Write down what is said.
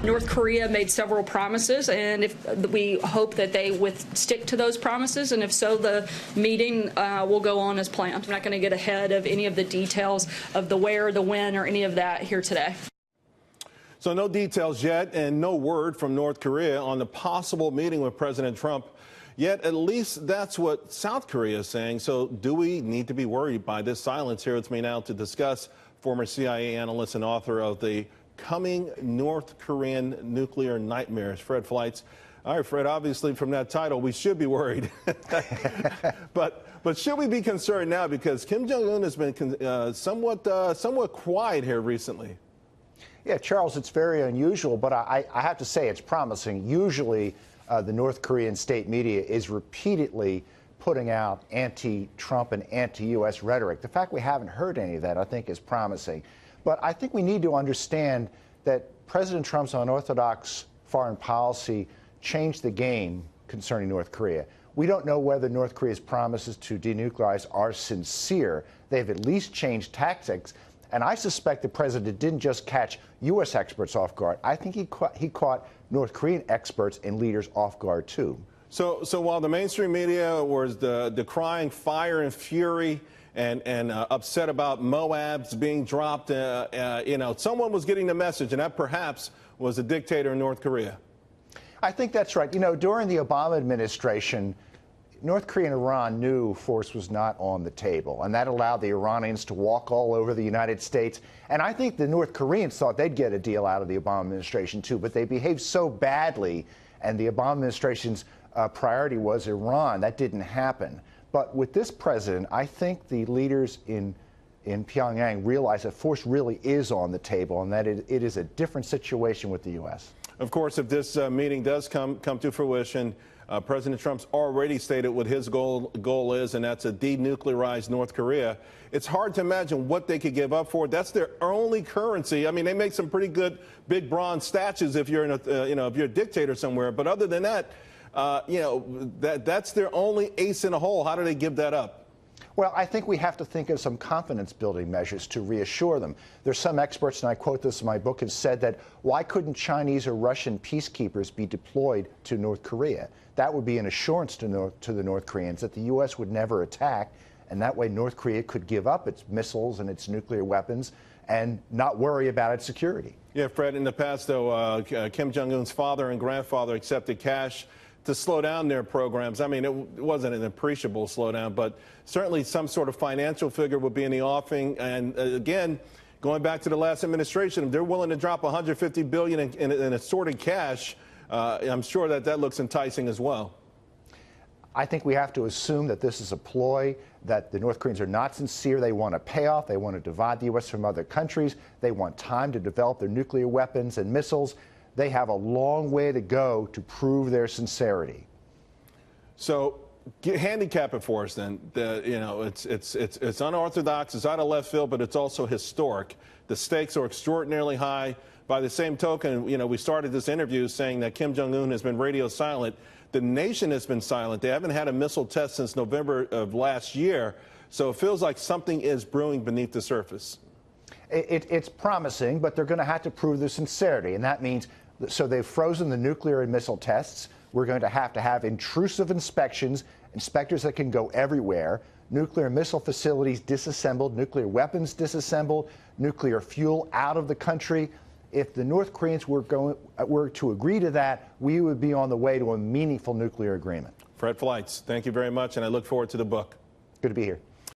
North Korea made several promises, and if we hope that they stick to those promises, and if so, the meeting will go on as planned. I'm not going to get ahead of any of the details of the where, the when, or any of that here today. So no details yet, and no word from North Korea on the possible meeting with President Trump. Yet at least that's what South Korea is saying. So do we need to be worried by this silence? Here with me now to discuss, former CIA analyst and author of The Coming North Korean Nuclear Nightmares, Fred Fleitz. All right, Fred, obviously from that title, we should be worried. but should we be concerned now? Because Kim Jung Un has been somewhat quiet here recently. Yeah, Charles, it's very unusual, but I have to say it's promising. Usually, the North Korean state media is repeatedly putting out anti-Trump and anti-U.S. rhetoric. The fact we haven't heard any of that, I think, is promising. But I think we need to understand that President Trump's unorthodox foreign policy changed the game concerning North Korea. We don't know whether North Korea's promises to denuclearize are sincere. They've at least changed tactics. And I suspect the president didn't just catch U.S. experts off guard. I think he caught North Korean experts and leaders off guard, too. So while the mainstream media was decrying fire and fury and upset about MOABs being dropped, someone was getting the message, and that perhaps was a dictator in North Korea. I think that's right. You know, during the Obama administration, North Korea and Iran knew force was not on the table, and that allowed the Iranians to walk all over the United States. And I think the North Koreans thought they'd get a deal out of the Obama administration, too, but they behaved so badly, and the Obama administration's priority was Iran. That didn't happen. But with this president, I think the leaders in Pyongyang realize that force really is on the table, and that it is a different situation with the U.S. Of course, if this meeting does come to fruition, President Trump's already stated what his goal is, and that's to denuclearize North Korea. It's hard to imagine what they could give up for it. That's their only currency. I mean, they make some pretty good big bronze statues if you're if you're a dictator somewhere. But other than that, that's their only ace in the hole. How do they give that up? Well, I think we have to think of some confidence-building measures to reassure them. There's some experts, and I quote this in my book, have said that why couldn't Chinese or Russian peacekeepers be deployed to North Korea? That would be an assurance to the North Koreans that the U.S. would never attack, and that way North Korea could give up its missiles and its nuclear weapons and not worry about its security. Yeah, Fred, in the past, though, Kim Jung Un's father and grandfather accepted cash to slow down their programs. I mean, it wasn't an appreciable slowdown, but certainly some sort of financial figure would be in the offing. And again, going back to the last administration, if they're willing to drop $150 billion in assorted cash, I'm sure that looks enticing as well. I think we have to assume that this is a ploy, that the North Koreans are not sincere. They want a payoff. They want to divide the U.S. from other countries. They want time to develop their nuclear weapons and missiles. They have a long way to go to prove their sincerity. So handicap it for us then. It's unorthodox, it's out of left field, but it's also historic. The stakes are extraordinarily high. By the same token, we started this interview saying that Kim Jung Un has been radio silent. The nation has been silent. They haven't had a missile test since November of last year. So it feels like something is brewing beneath the surface. It's promising, but they're going to have to prove their sincerity, and that means, so they've frozen the nuclear and missile tests. We're going to have intrusive inspections, inspectors that can go everywhere, nuclear and missile facilities disassembled, nuclear weapons disassembled, nuclear fuel out of the country. If the North Koreans were to agree to that, we would be on the way to a meaningful nuclear agreement. Fred Fleitz, thank you very much, and I look forward to the book. Good to be here.